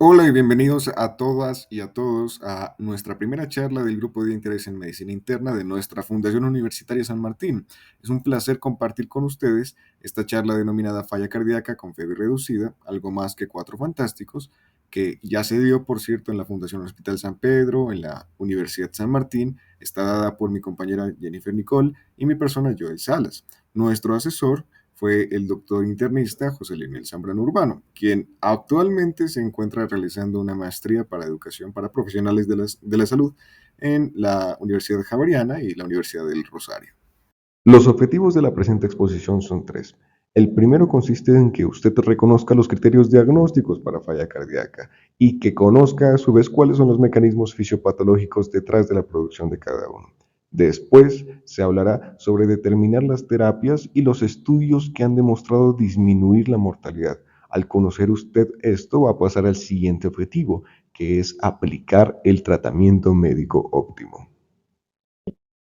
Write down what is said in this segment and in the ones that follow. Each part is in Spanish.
Hola y bienvenidos a todas y a todos a nuestra primera charla del Grupo de Interés en Medicina Interna de nuestra Fundación Universitaria San Martín. Es un placer compartir con ustedes esta charla denominada Falla Cardíaca con Fiebre Reducida, algo más que cuatro fantásticos, que ya se dio, por cierto, en la Fundación Hospital San Pedro, en la Universidad San Martín. Está dada por mi compañera Jennifer Nicole y mi persona Joel Salas. Nuestro asesor fue el doctor internista José Leonel Zambrano Urbano, quien actualmente se encuentra realizando una maestría para educación para profesionales de la salud en la Universidad Javeriana y la Universidad del Rosario. Los objetivos de la presente exposición son tres. El primero consiste en que usted reconozca los criterios diagnósticos para falla cardíaca y que conozca a su vez cuáles son los mecanismos fisiopatológicos detrás de la producción de cada uno. Después se hablará sobre determinar las terapias y los estudios que han demostrado disminuir la mortalidad. Al conocer usted esto, va a pasar al siguiente objetivo, que es aplicar el tratamiento médico óptimo.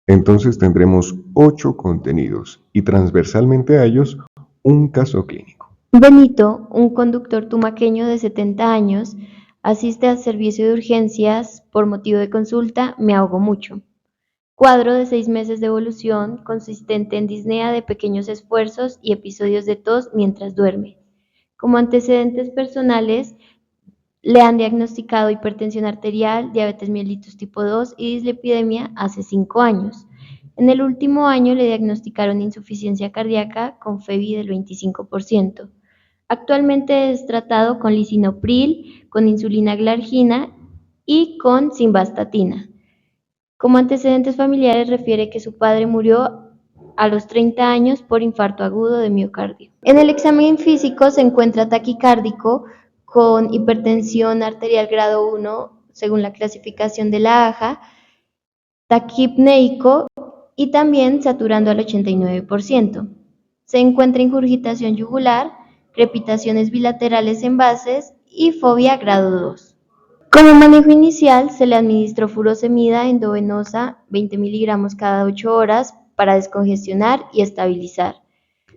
Entonces tendremos 8 contenidos y transversalmente a ellos un caso clínico. Benito, un conductor tumaqueño de 70 años, asiste al servicio de urgencias por motivo de consulta, me ahogo mucho. Cuadro de 6 meses de evolución, consistente en disnea de pequeños esfuerzos y episodios de tos mientras duerme. Como antecedentes personales, le han diagnosticado hipertensión arterial, diabetes mellitus tipo 2 y dislipidemia hace 5 años. En el último año le diagnosticaron insuficiencia cardíaca con FEBI del 25%. Actualmente es tratado con lisinopril, con insulina glargina y con simvastatina. Como antecedentes familiares refiere que su padre murió a los 30 años por infarto agudo de miocardio. En el examen físico se encuentra taquicárdico con hipertensión arterial grado 1 según la clasificación de la AJA, taquipneico y también saturando al 89%. Se encuentra ingurgitación yugular, crepitaciones bilaterales en bases y fobia grado 2. Como manejo inicial, se le administró furosemida endovenosa 20 miligramos cada 8 horas para descongestionar y estabilizar.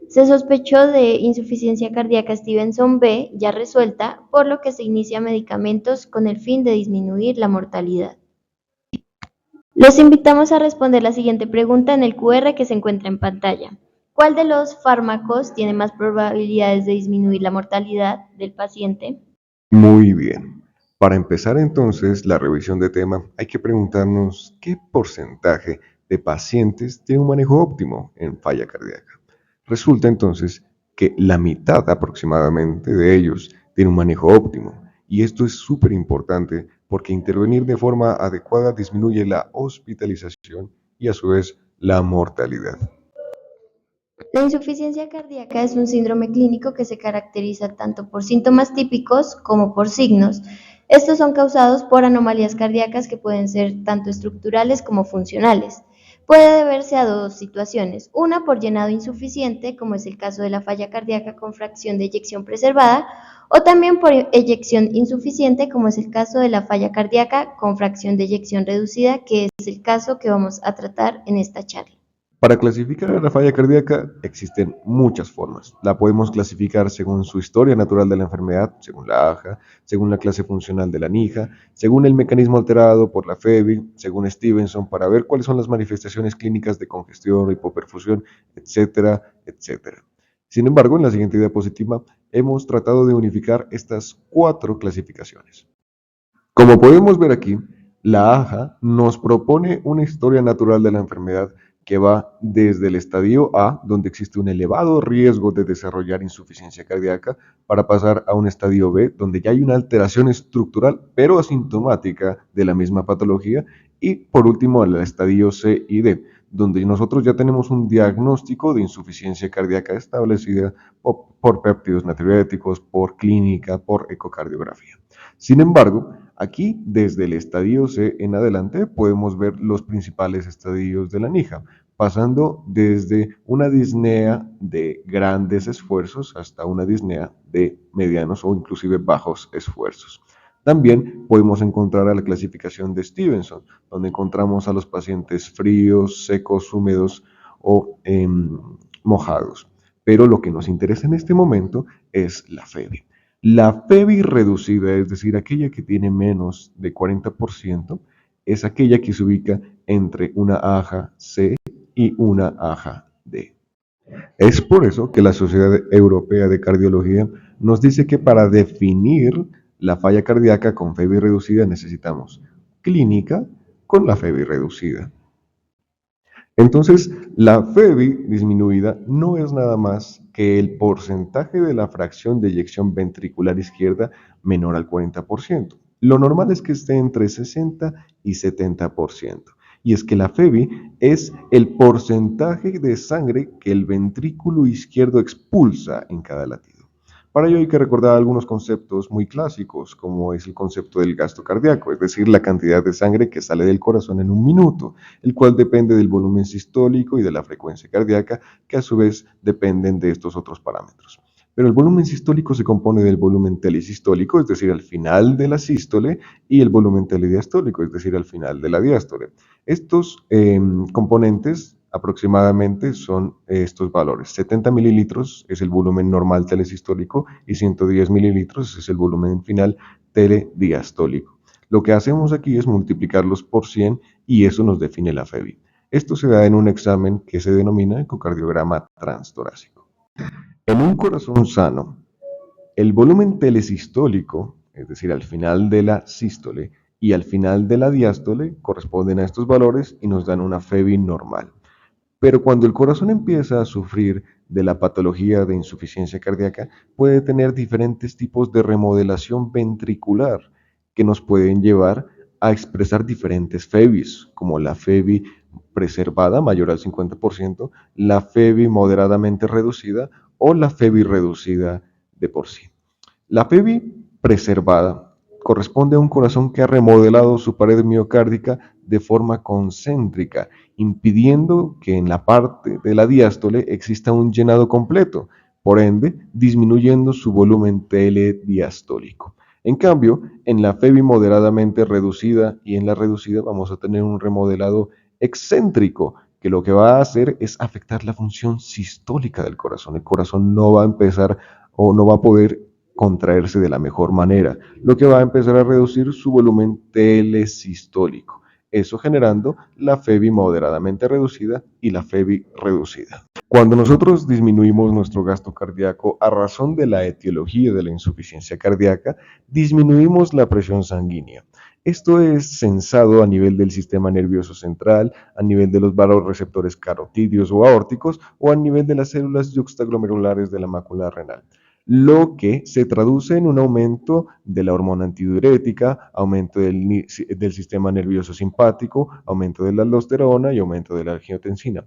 Se sospechó de insuficiencia cardíaca Stevenson B ya resuelta, por lo que se inicia medicamentos con el fin de disminuir la mortalidad. Los invitamos a responder la siguiente pregunta en el QR que se encuentra en pantalla. ¿Cuál de los fármacos tiene más probabilidades de disminuir la mortalidad del paciente? Muy bien. Para empezar entonces la revisión de tema, hay que preguntarnos qué porcentaje de pacientes tiene un manejo óptimo en falla cardíaca. Resulta entonces que la mitad aproximadamente de ellos tiene un manejo óptimo. Y esto es súper importante porque intervenir de forma adecuada disminuye la hospitalización y a su vez la mortalidad. La insuficiencia cardíaca es un síndrome clínico que se caracteriza tanto por síntomas típicos como por signos. Estos son causados por anomalías cardíacas que pueden ser tanto estructurales como funcionales. Puede deberse a dos situaciones, una por llenado insuficiente, como es el caso de la falla cardíaca con fracción de eyección preservada, o también por eyección insuficiente, como es el caso de la falla cardíaca con fracción de eyección reducida, que es el caso que vamos a tratar en esta charla. Para clasificar a la falla cardíaca existen muchas formas. La podemos clasificar según su historia natural de la enfermedad, según la AJA, según la clase funcional de la NIJA, según el mecanismo alterado por la FEBI, según Stevenson, para ver cuáles son las manifestaciones clínicas de congestión o hipoperfusión, etcétera, etcétera. Sin embargo, en la siguiente diapositiva hemos tratado de unificar estas 4 clasificaciones. Como podemos ver aquí, la AJA nos propone una historia natural de la enfermedad que va desde el estadio A, donde existe un elevado riesgo de desarrollar insuficiencia cardíaca, para pasar a un estadio B, donde ya hay una alteración estructural pero asintomática de la misma patología, y por último al estadio C y D, donde nosotros ya tenemos un diagnóstico de insuficiencia cardíaca establecida por péptidos natriuréticos, por clínica, por ecocardiografía. Sin embargo, aquí, desde el estadio C en adelante, podemos ver los principales estadios de la NIJA, pasando desde una disnea de grandes esfuerzos hasta una disnea de medianos o inclusive bajos esfuerzos. También podemos encontrar a la clasificación de Stevenson, donde encontramos a los pacientes fríos, secos, húmedos o mojados. Pero lo que nos interesa en este momento es la FEBI. La FEBI reducida, es decir, aquella que tiene menos de 40%, es aquella que se ubica entre una AJA C y una AJA D. Es por eso que la Sociedad Europea de Cardiología nos dice que para definir la falla cardíaca con FEBI reducida necesitamos clínica con la FEBI reducida. Entonces, la FEBI disminuida no es nada más que el porcentaje de la fracción de eyección ventricular izquierda menor al 40%. Lo normal es que esté entre 60 y 70%. Y es que la FEBI es el porcentaje de sangre que el ventrículo izquierdo expulsa en cada latido. Para ello hay que recordar algunos conceptos muy clásicos, como es el concepto del gasto cardíaco, es decir, la cantidad de sangre que sale del corazón en un minuto, el cual depende del volumen sistólico y de la frecuencia cardíaca, que a su vez dependen de estos otros parámetros. Pero el volumen sistólico se compone del volumen telisistólico, es decir, al final de la sístole, y el volumen telediastólico, es decir, al final de la diástole. Estos componentes aproximadamente son estos valores. 70 mililitros es el volumen normal telesistólico y 110 mililitros es el volumen final telediastólico. Lo que hacemos aquí es multiplicarlos por 100 y eso nos define la FEBI. Esto se da en un examen que se denomina ecocardiograma transtorácico. En un corazón sano, el volumen telesistólico, es decir, al final de la sístole y al final de la diástole, corresponden a estos valores y nos dan una FEBI normal. Pero cuando el corazón empieza a sufrir de la patología de insuficiencia cardíaca, puede tener diferentes tipos de remodelación ventricular que nos pueden llevar a expresar diferentes FEBIs, como la FEBI preservada mayor al 50%, la FEBI moderadamente reducida o la FEBI reducida de por sí. La FEBI preservada corresponde a un corazón que ha remodelado su pared miocárdica de forma concéntrica, impidiendo que en la parte de la diástole exista un llenado completo, por ende disminuyendo su volumen telediastólico. En cambio, en la FEBI moderadamente reducida y en la reducida vamos a tener un remodelado excéntrico, que lo que va a hacer es afectar la función sistólica del corazón. El corazón no va a empezar o no va a poder contraerse de la mejor manera, lo que va a empezar a reducir su volumen telesistólico, eso generando la FEBI moderadamente reducida y la FEBI reducida. Cuando nosotros disminuimos nuestro gasto cardíaco a razón de la etiología de la insuficiencia cardíaca, disminuimos la presión sanguínea. Esto es sensado a nivel del sistema nervioso central, a nivel de los vasoreceptores carotídeos o aórticos o a nivel de las células yuxtaglomerulares de la mácula renal, lo que se traduce en un aumento de la hormona antidiurética, aumento del sistema nervioso simpático, aumento de la aldosterona y aumento de la angiotensina.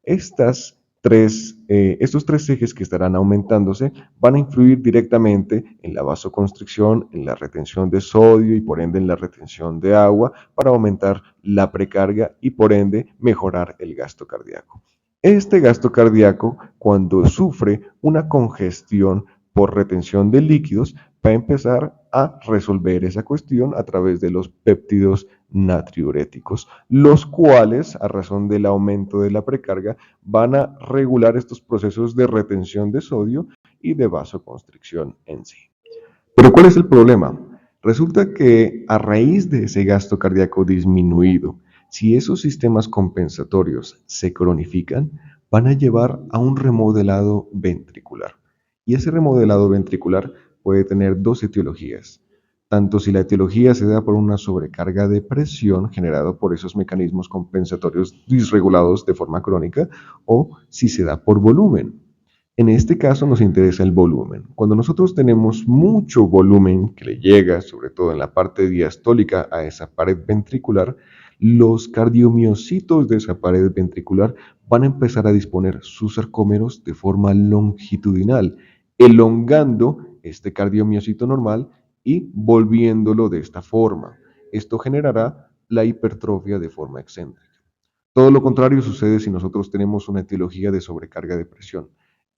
Estos tres ejes que estarán aumentándose van a influir directamente en la vasoconstricción, en la retención de sodio y por ende en la retención de agua para aumentar la precarga y por ende mejorar el gasto cardíaco. Este gasto cardíaco, cuando sufre una congestión por retención de líquidos, va a empezar a resolver esa cuestión a través de los péptidos natriuréticos, los cuales, a razón del aumento de la precarga, van a regular estos procesos de retención de sodio y de vasoconstricción en sí. Pero ¿cuál es el problema? Resulta que a raíz de ese gasto cardíaco disminuido, si esos sistemas compensatorios se cronifican, van a llevar a un remodelado ventricular. Y ese remodelado ventricular puede tener dos etiologías. Tanto si la etiología se da por una sobrecarga de presión generada por esos mecanismos compensatorios disregulados de forma crónica, o si se da por volumen. En este caso nos interesa el volumen. Cuando nosotros tenemos mucho volumen que le llega, sobre todo en la parte diastólica, a esa pared ventricular, los cardiomiocitos de esa pared ventricular van a empezar a disponer sus sarcómeros de forma longitudinal, elongando este cardiomiocito normal y volviéndolo de esta forma. Esto generará la hipertrofia de forma excéntrica. Todo lo contrario sucede si nosotros tenemos una etiología de sobrecarga de presión,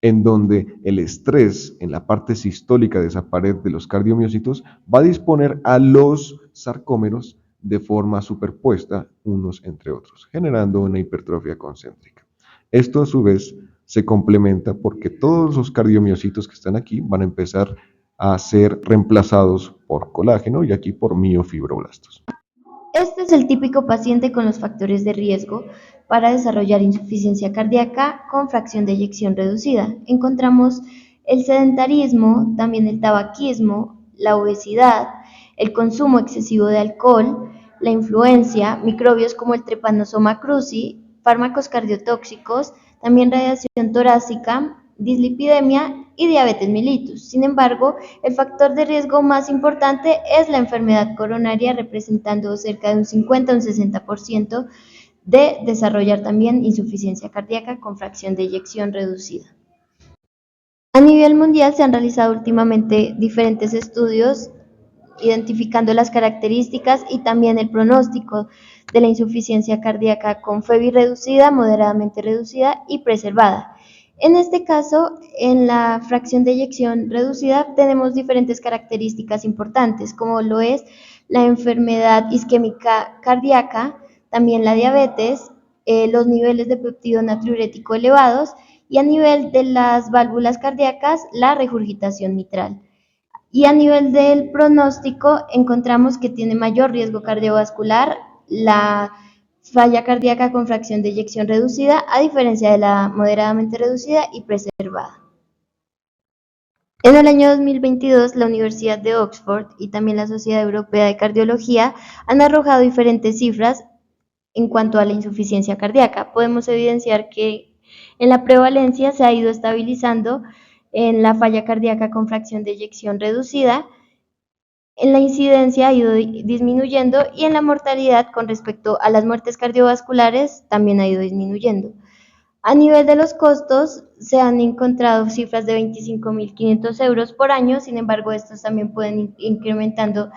en donde el estrés en la parte sistólica de esa pared de los cardiomiocitos va a disponer a los sarcómeros de forma superpuesta unos entre otros, generando una hipertrofia concéntrica. Esto a su vez se complementa porque todos los cardiomiocitos que están aquí van a empezar a ser reemplazados por colágeno y aquí por miofibroblastos. Este es el típico paciente con los factores de riesgo para desarrollar insuficiencia cardíaca con fracción de eyección reducida. Encontramos el sedentarismo, también el tabaquismo, la obesidad, el consumo excesivo de alcohol, la influencia, microbios como el Trypanosoma cruzi, fármacos cardiotóxicos, también radiación torácica, dislipidemia y diabetes mellitus. Sin embargo, el factor de riesgo más importante es la enfermedad coronaria, representando cerca de un 50 a un 60% de desarrollar también insuficiencia cardíaca con fracción de eyección reducida. A nivel mundial se han realizado últimamente diferentes estudios identificando las características y también el pronóstico de la insuficiencia cardíaca con FEBI reducida, moderadamente reducida y preservada. En este caso, en la fracción de eyección reducida tenemos diferentes características importantes, como lo es la enfermedad isquémica cardíaca, también la diabetes, los niveles de péptido natriurético elevados y a nivel de las válvulas cardíacas, la regurgitación mitral. Y a nivel del pronóstico, encontramos que tiene mayor riesgo cardiovascular la falla cardíaca con fracción de eyección reducida, a diferencia de la moderadamente reducida y preservada. En el año 2022, la Universidad de Oxford y también la Sociedad Europea de Cardiología han arrojado diferentes cifras en cuanto a la insuficiencia cardíaca. Podemos evidenciar que en la prevalencia se ha ido estabilizando en la falla cardíaca con fracción de eyección reducida, en la incidencia ha ido disminuyendo y en la mortalidad con respecto a las muertes cardiovasculares también ha ido disminuyendo. A nivel de los costos, se han encontrado cifras de 25.500 euros por año, sin embargo, estos también pueden ir incrementando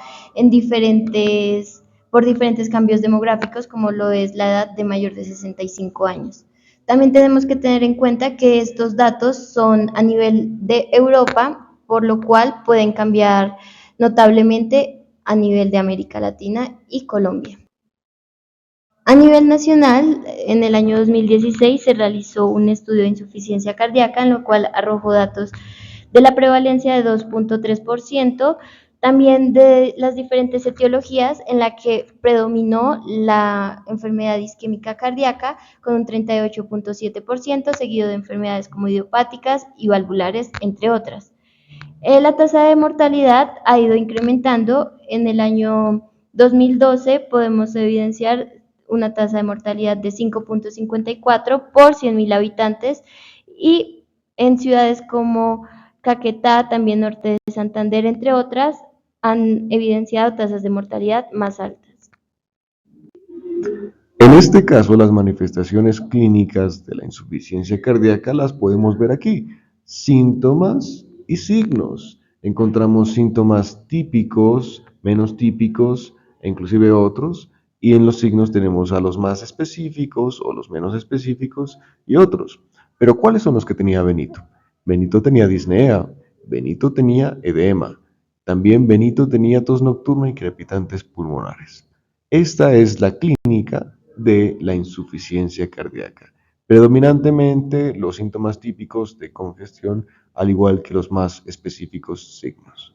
por diferentes cambios demográficos, como lo es la edad de mayor de 65 años. También tenemos que tener en cuenta que estos datos son a nivel de Europa, por lo cual pueden cambiar notablemente a nivel de América Latina y Colombia. A nivel nacional, en el año 2016 se realizó un estudio de insuficiencia cardíaca, en lo cual arrojó datos de la prevalencia de 2.3%, también de las diferentes etiologías en la que predominó la enfermedad isquémica cardíaca con un 38.7%, seguido de enfermedades como idiopáticas y valvulares, entre otras. La tasa de mortalidad ha ido incrementando. En el año 2012 podemos evidenciar una tasa de mortalidad de 5.54 por 100.000 habitantes y en ciudades como Caquetá, también norte de Santander, entre otras, han evidenciado tasas de mortalidad más altas. En este caso, las manifestaciones clínicas de la insuficiencia cardíaca las podemos ver aquí. Síntomas y signos. Encontramos síntomas típicos, menos típicos e inclusive otros. Y en los signos tenemos a los más específicos o los menos específicos y otros. Pero ¿cuáles son los que tenía Benito? Benito tenía disnea, Benito tenía edema, también Benito tenía tos nocturna y crepitantes pulmonares. Esta es la clínica de la insuficiencia cardíaca. Predominantemente los síntomas típicos de congestión, al igual que los más específicos signos.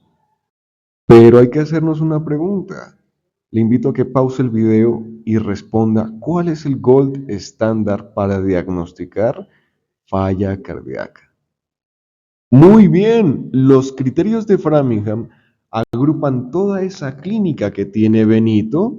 Pero hay que hacernos una pregunta. Le invito a que pause el video y responda cuál es el gold estándar para diagnosticar falla cardíaca. Muy bien, los criterios de Framingham agrupan toda esa clínica que tiene Benito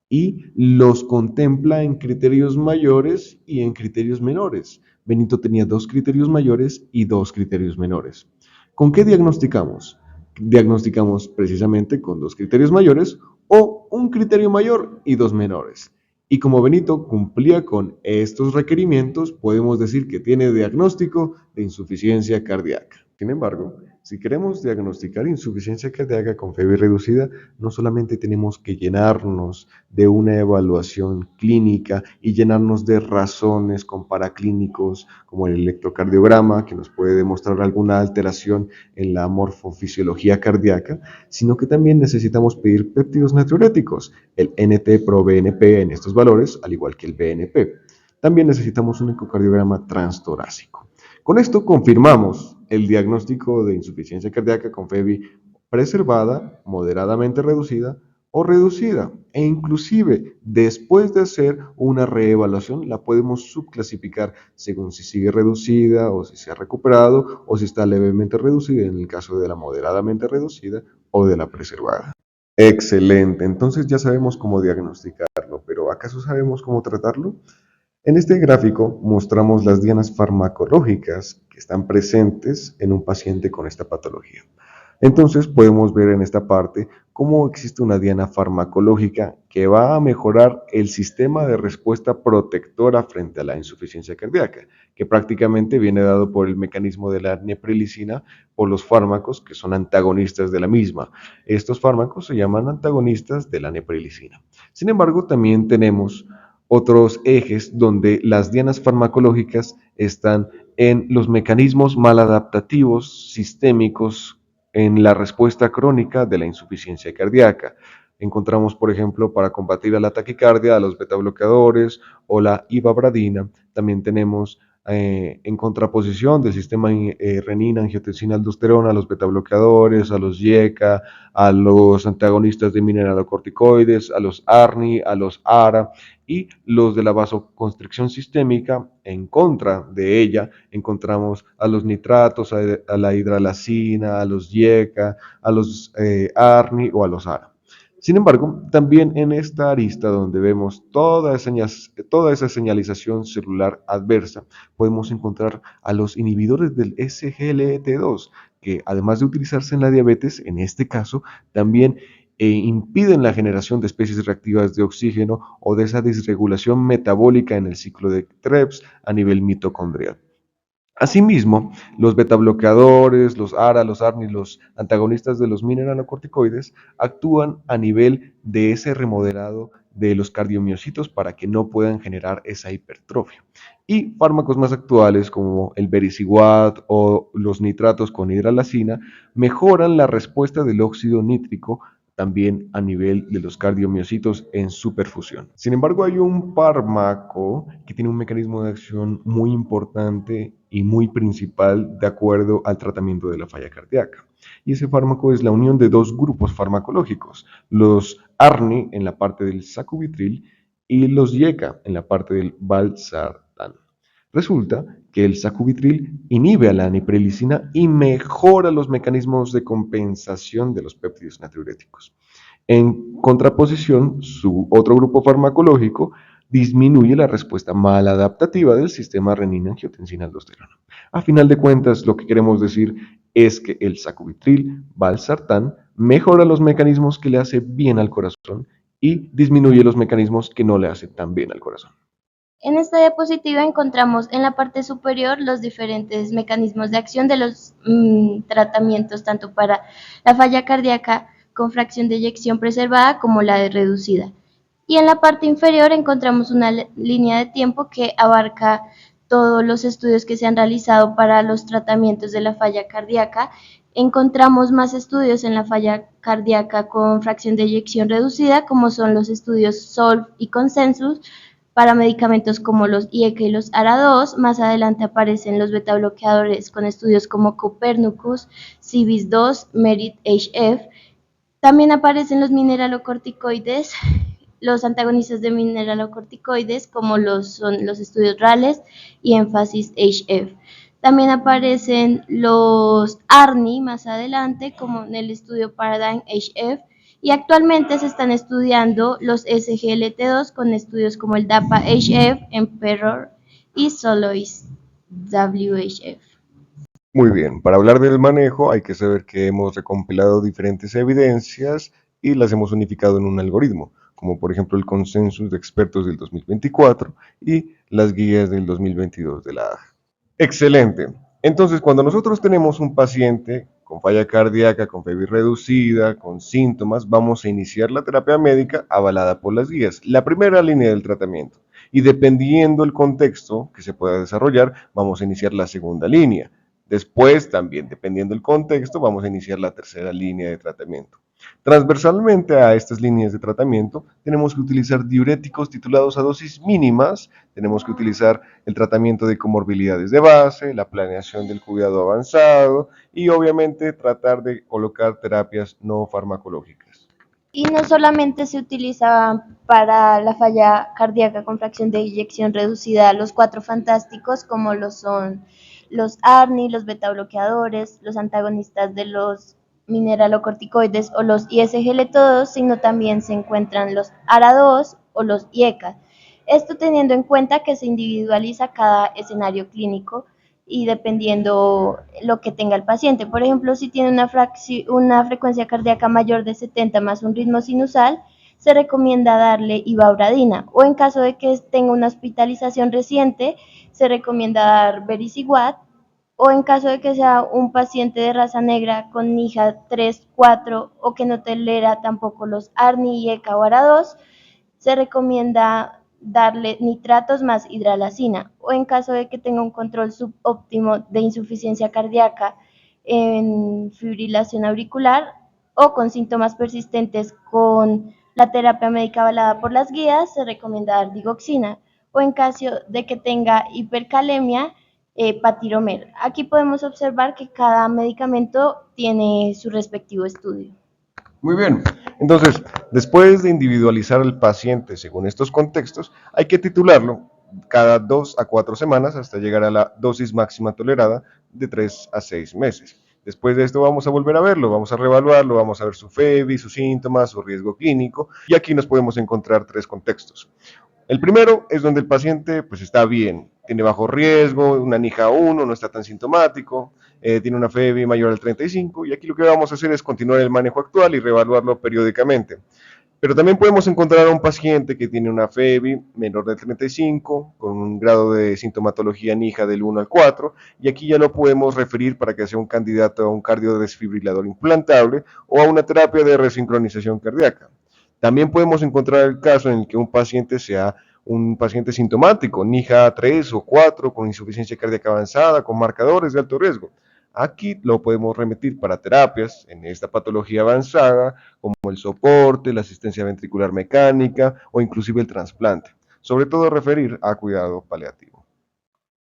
y los contempla en criterios mayores y en criterios menores. Benito tenía 2 criterios mayores y 2 criterios menores. ¿Con qué diagnosticamos? Diagnosticamos precisamente con 2 criterios mayores o un criterio mayor y 2 menores. Y como Benito cumplía con estos requerimientos, podemos decir que tiene diagnóstico de insuficiencia cardíaca. Sin embargo, si queremos diagnosticar insuficiencia cardíaca con FEBI reducida, no solamente tenemos que llenarnos de una evaluación clínica y llenarnos de razones con paraclínicos como el electrocardiograma, que nos puede demostrar alguna alteración en la morfofisiología cardíaca, sino que también necesitamos pedir péptidos natriuréticos, el NT-proBNP en estos valores, al igual que el BNP. También necesitamos un ecocardiograma transtorácico. Con esto confirmamos el diagnóstico de insuficiencia cardíaca con FEBI preservada, moderadamente reducida o reducida, e inclusive después de hacer una reevaluación la podemos subclasificar según si sigue reducida o si se ha recuperado o si está levemente reducida en el caso de la moderadamente reducida o de la preservada. Excelente, entonces ya sabemos cómo diagnosticarlo, pero ¿acaso sabemos cómo tratarlo? En este gráfico mostramos las dianas farmacológicas que están presentes en un paciente con esta patología. Entonces podemos ver en esta parte cómo existe una diana farmacológica que va a mejorar el sistema de respuesta protectora frente a la insuficiencia cardíaca, que prácticamente viene dado por el mecanismo de la neprilicina o los fármacos que son antagonistas de la misma. Estos fármacos se llaman antagonistas de la neprilicina. Sin embargo, también tenemos otros ejes donde las dianas farmacológicas están en los mecanismos maladaptativos sistémicos en la respuesta crónica de la insuficiencia cardíaca. Encontramos, por ejemplo, para combatir a la taquicardia, a los betabloqueadores o la ivabradina. También tenemos en contraposición del sistema renina, angiotensina, aldosterona, a los betabloqueadores, a los YECA, a los antagonistas de mineralocorticoides, a los ARNI, a los ARA y los de la vasoconstricción sistémica. En contra de ella encontramos a los nitratos, a la hidralacina, a los YECA, a los ARNI o a los ARA. Sin embargo, también en esta arista donde vemos toda esa señalización celular adversa, podemos encontrar a los inhibidores del SGLT2, que además de utilizarse en la diabetes, en este caso, también impiden la generación de especies reactivas de oxígeno o de esa disregulación metabólica en el ciclo de Krebs a nivel mitocondrial. Asimismo, los betabloqueadores, los ARA, los ARNI, los antagonistas de los mineralocorticoides actúan a nivel de ese remodelado de los cardiomiocitos para que no puedan generar esa hipertrofia. Y fármacos más actuales como el vericiguat o los nitratos con hidralacina mejoran la respuesta del óxido nítrico también a nivel de los cardiomiocitos en su perfusión. Sin embargo, hay un fármaco que tiene un mecanismo de acción muy importante y muy principal de acuerdo al tratamiento de la falla cardíaca. Y ese fármaco es la unión de dos grupos farmacológicos, los ARNI en la parte del sacubitril y los YECA en la parte del valsartán. Resulta que el sacubitril inhibe a la neprilicina y mejora los mecanismos de compensación de los péptidos natriuréticos. En contraposición, su otro grupo farmacológico disminuye la respuesta maladaptativa del sistema renina-angiotensina-aldosterona. A final de cuentas, lo que queremos decir es que el sacubitril, valsartán, mejora los mecanismos que le hacen bien al corazón y disminuye los mecanismos que no le hacen tan bien al corazón. En esta diapositiva encontramos en la parte superior los diferentes mecanismos de acción de los tratamientos tanto para la falla cardíaca con fracción de eyección preservada como la de reducida. Y en la parte inferior encontramos una línea de tiempo que abarca todos los estudios que se han realizado para los tratamientos de la falla cardíaca. Encontramos más estudios en la falla cardíaca con fracción de eyección reducida, como son los estudios SOLVE y Consensus, para medicamentos como los IECA y los ARA2. Más adelante aparecen los betabloqueadores con estudios como Copernicus, CIBIS-2, MERIT-HF. También aparecen los mineralocorticoides, los antagonistas de mineralocorticoides, como son los estudios RALES y Emphasis-HF. También aparecen los ARNI más adelante, como en el estudio Paradigm-HF, y actualmente se están estudiando los SGLT2 con estudios como el DAPA-HF, Emperor y Soloist-WHF. Muy bien, para hablar del manejo hay que saber que hemos recompilado diferentes evidencias y las hemos unificado en un algoritmo, como por ejemplo el consensus de expertos del 2024 y las guías del 2022 de la AJA. Excelente. Entonces, cuando nosotros tenemos un paciente con falla cardíaca, con FEBI reducida, con síntomas, vamos a iniciar la terapia médica avalada por las guías, la primera línea del tratamiento. Y dependiendo del contexto que se pueda desarrollar, vamos a iniciar la segunda línea. Después, también dependiendo del contexto, vamos a iniciar la tercera línea de tratamiento. Transversalmente a estas líneas de tratamiento, tenemos que utilizar diuréticos titulados a dosis mínimas, tenemos que utilizar el tratamiento de comorbilidades de base, la planeación del cuidado avanzado y obviamente tratar de colocar terapias no farmacológicas. Y no solamente se utiliza para la falla cardíaca con fracción de eyección reducida los cuatro fantásticos, como lo son los ARNI, los beta bloqueadores, los antagonistas de los mineralocorticoides o los ISGLT2, sino también se encuentran los ARA2 o los IECA. Esto teniendo en cuenta que se individualiza cada escenario clínico y dependiendo lo que tenga el paciente. Por ejemplo, si tiene una frecuencia cardíaca mayor de 70 más un ritmo sinusal, se recomienda darle ivabradina, o en caso de que tenga una hospitalización reciente, se recomienda dar vericiguat, o en caso de que sea un paciente de raza negra con NIHA 3, 4 o que no tolera tampoco los ARNI y ECA o ARA2, se recomienda darle nitratos más hidralacina, o en caso de que tenga un control subóptimo de insuficiencia cardíaca en fibrilación auricular o con síntomas persistentes con la terapia médica avalada por las guías, se recomienda dar digoxina, o en caso de que tenga hipercalemia, patiromer. Aquí podemos observar que cada medicamento tiene su respectivo estudio. Muy bien, entonces, después de individualizar al paciente según estos contextos, hay que titularlo cada 2 a 4 semanas hasta llegar a la dosis máxima tolerada de 3 a 6 meses. Después de esto vamos a volver a verlo, vamos a reevaluarlo, vamos a ver su FEBI, sus síntomas, su riesgo clínico, y aquí nos podemos encontrar 3 contextos. El primero es donde el paciente pues está bien, tiene bajo riesgo, una NIHA 1, no está tan sintomático, tiene una FEBI mayor al 35 y aquí lo que vamos a hacer es continuar el manejo actual y reevaluarlo periódicamente. Pero también podemos encontrar a un paciente que tiene una FEBI menor del 35, con un grado de sintomatología NIHA del 1 al 4, y aquí ya lo podemos referir para que sea un candidato a un cardiodesfibrilador implantable o a una terapia de resincronización cardíaca. También podemos encontrar el caso en el que un paciente sea un paciente sintomático, NIHA 3 o 4, con insuficiencia cardíaca avanzada, con marcadores de alto riesgo. Aquí lo podemos remitir para terapias en esta patología avanzada, como el soporte, la asistencia ventricular mecánica o inclusive el trasplante. Sobre todo referir a cuidado paliativo.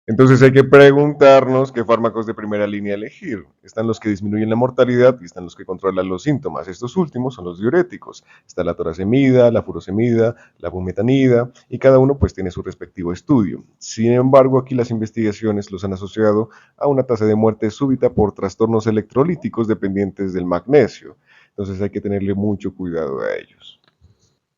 Entonces hay que preguntarnos qué fármacos de primera línea elegir. Están los que disminuyen la mortalidad y están los que controlan los síntomas. Estos últimos son los diuréticos. Está la toracemida, la furosemida, la bumetanida y cada uno pues tiene su respectivo estudio. Sin embargo, aquí las investigaciones los han asociado a una tasa de muerte súbita por trastornos electrolíticos dependientes del magnesio. Entonces hay que tenerle mucho cuidado a ellos.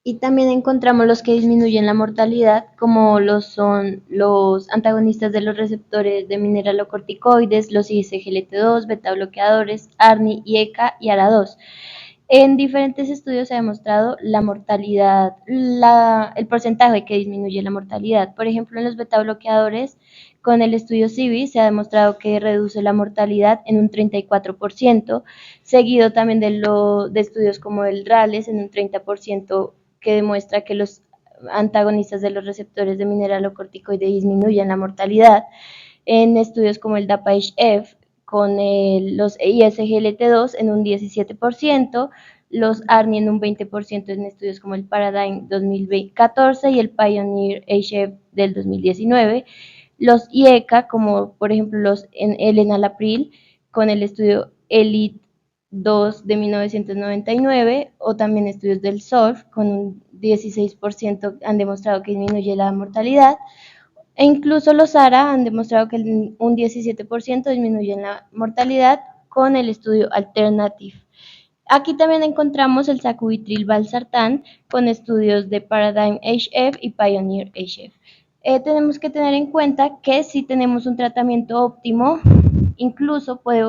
Y también encontramos los que disminuyen la mortalidad, como lo son los antagonistas de los receptores de mineralocorticoides, los ISGLT2, beta bloqueadores, ARNI, IECA y ARA2. En diferentes estudios se ha demostrado la mortalidad, el porcentaje que disminuye la mortalidad. Por ejemplo, en los beta bloqueadores, con el estudio CIVI se ha demostrado que reduce la mortalidad en un 34%, seguido también de estudios como el RALES en un 30%, que demuestra que los antagonistas de los receptores de mineralocorticoide disminuyen la mortalidad. En estudios como el DAPA-HF, con los ISGLT2 en un 17%, los ARNI en un 20% en estudios como el Paradigm 2014 y el Pioneer HF del 2019, los IECA, como por ejemplo el enalapril, con el estudio ELITE 2 de 1999, o también estudios del SORF, con un 16% han demostrado que disminuye la mortalidad, e incluso los ARA han demostrado que un 17% disminuyen la mortalidad con el estudio Alternative. Aquí también encontramos el sacubitril valsartán con estudios de Paradigm HF y Pioneer HF. Tenemos que tener en cuenta que si tenemos un tratamiento óptimo, incluso puede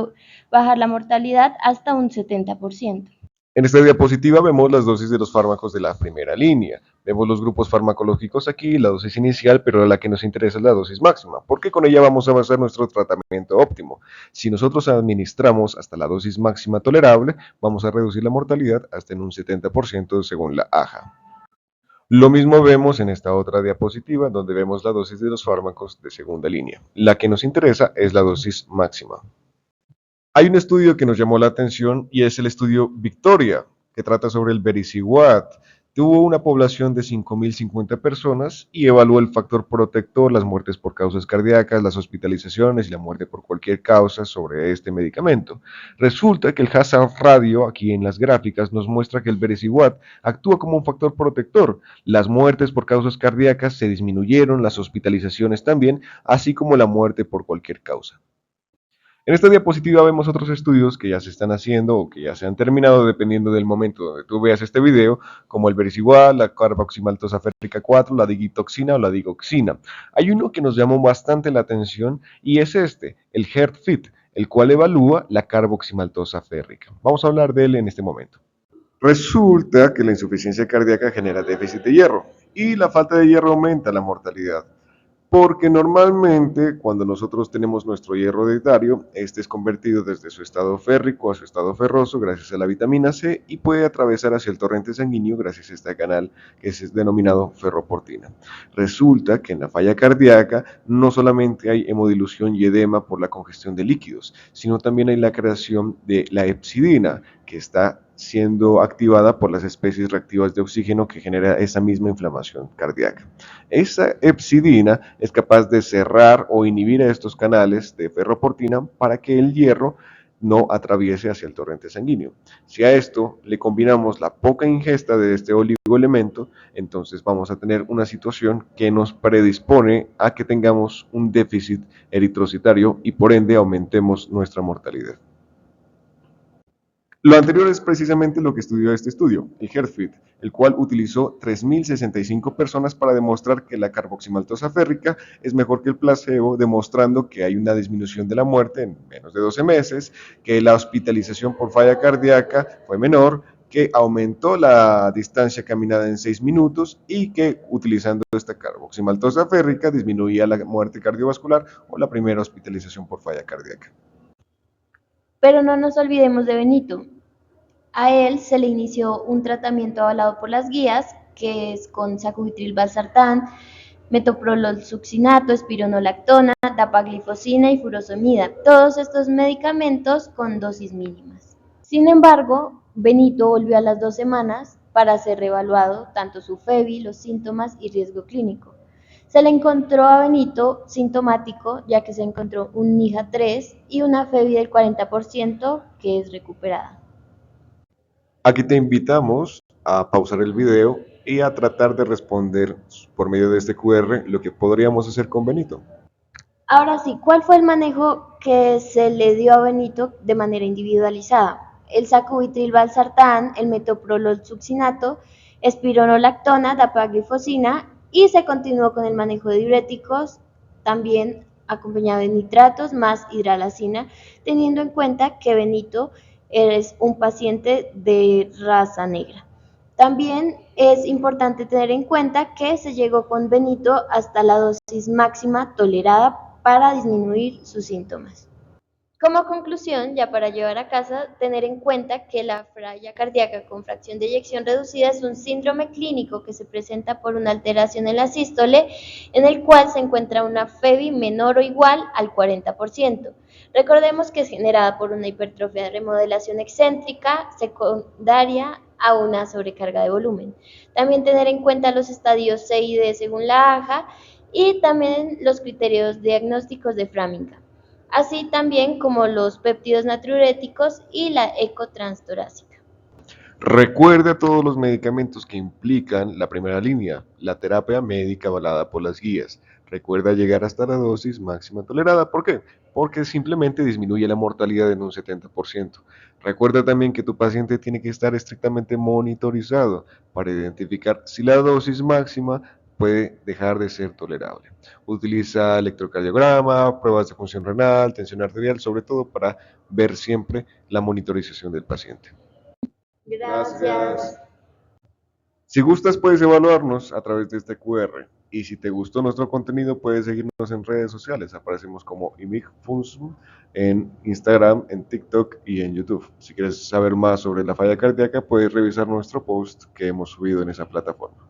bajar la mortalidad hasta un 70%. En esta diapositiva vemos las dosis de los fármacos de la primera línea. Vemos los grupos farmacológicos aquí, la dosis inicial, pero la que nos interesa es la dosis máxima, porque con ella vamos a basar nuestro tratamiento óptimo. Si nosotros administramos hasta la dosis máxima tolerable, vamos a reducir la mortalidad hasta en un 70% según la AJA. Lo mismo vemos en esta otra diapositiva, donde vemos la dosis de los fármacos de segunda línea. La que nos interesa es la dosis máxima. Hay un estudio que nos llamó la atención y es el estudio Victoria, que trata sobre el Vericiguat. Tuvo una población de 5.050 personas y evaluó el factor protector, las muertes por causas cardíacas, las hospitalizaciones y la muerte por cualquier causa sobre este medicamento. Resulta que el hazard radio aquí en las gráficas nos muestra que el Vericiguat actúa como un factor protector. Las muertes por causas cardíacas se disminuyeron, las hospitalizaciones también, así como la muerte por cualquier causa. En esta diapositiva vemos otros estudios que ya se están haciendo o que ya se han terminado dependiendo del momento donde tú veas este video, como el vericiguat, la carboximaltosa férrica 4, la digitoxina o la digoxina. Hay uno que nos llamó bastante la atención y es este, el HeartFit, el cual evalúa la carboximaltosa férrica. Vamos a hablar de él en este momento. Resulta que la insuficiencia cardíaca genera déficit de hierro y la falta de hierro aumenta la mortalidad. Porque normalmente cuando nosotros tenemos nuestro hierro dietario, este es convertido desde su estado férrico a su estado ferroso gracias a la vitamina C y puede atravesar hacia el torrente sanguíneo gracias a este canal que es denominado ferroportina. Resulta que en la falla cardíaca no solamente hay hemodilución y edema por la congestión de líquidos, sino también hay la creación de la hepcidina, que está siendo activada por las especies reactivas de oxígeno que genera esa misma inflamación cardíaca. Esa hepcidina es capaz de cerrar o inhibir a estos canales de ferroportina para que el hierro no atraviese hacia el torrente sanguíneo. Si a esto le combinamos la poca ingesta de este oligoelemento, entonces vamos a tener una situación que nos predispone a que tengamos un déficit eritrocitario y por ende aumentemos nuestra mortalidad. Lo anterior es precisamente lo que estudió este estudio, el HeartFit, el cual utilizó 3.065 personas para demostrar que la carboximaltosa férrica es mejor que el placebo, demostrando que hay una disminución de la muerte en menos de 12 meses, que la hospitalización por falla cardíaca fue menor, que aumentó la distancia caminada en 6 minutos y que utilizando esta carboximaltosa férrica disminuía la muerte cardiovascular o la primera hospitalización por falla cardíaca. Pero no nos olvidemos de Benito. A él se le inició un tratamiento avalado por las guías, que es con sacubitril/valsartán, metoprolol succinato, espironolactona, dapaglifosina y furosemida, todos estos medicamentos con dosis mínimas. Sin embargo, Benito volvió a las 2 semanas para ser reevaluado tanto su FEBI, los síntomas y riesgo clínico. Se le encontró a Benito sintomático, ya que se encontró un NIHA 3 y una FEBI del 40% que es recuperada. Aquí te invitamos a pausar el video y a tratar de responder por medio de este QR lo que podríamos hacer con Benito. Ahora sí, ¿cuál fue el manejo que se le dio a Benito de manera individualizada? El sacubitril/valsartán, el metoprolol succinato, espironolactona, dapaglifosina y se continuó con el manejo de diuréticos, también acompañado de nitratos más hidralazina, teniendo en cuenta que Benito es un paciente de raza negra. También es importante tener en cuenta que se llegó con Benito hasta la dosis máxima tolerada para disminuir sus síntomas. Como conclusión, ya para llevar a casa, tener en cuenta que la falla cardíaca con fracción de eyección reducida es un síndrome clínico que se presenta por una alteración en la sístole, en el cual se encuentra una FEBI menor o igual al 40%. Recordemos que es generada por una hipertrofia de remodelación excéntrica secundaria a una sobrecarga de volumen. También tener en cuenta los estadios C y D según la AJA y también los criterios diagnósticos de Framingham, así también como los péptidos natriuréticos y la ecotranstorácica. Recuerde todos los medicamentos que implican la primera línea, la terapia médica avalada por las guías. Recuerda llegar hasta la dosis máxima tolerada. ¿Por qué? Porque simplemente disminuye la mortalidad en un 70%. Recuerda también que tu paciente tiene que estar estrictamente monitorizado para identificar si la dosis máxima puede dejar de ser tolerable. Utiliza electrocardiograma, pruebas de función renal, tensión arterial, sobre todo para ver siempre la monitorización del paciente. Gracias. Si gustas, puedes evaluarnos a través de este QR. Y si te gustó nuestro contenido, puedes seguirnos en redes sociales. Aparecemos como IMIGFUNSUM en Instagram, en TikTok y en YouTube. Si quieres saber más sobre la falla cardíaca, puedes revisar nuestro post que hemos subido en esa plataforma.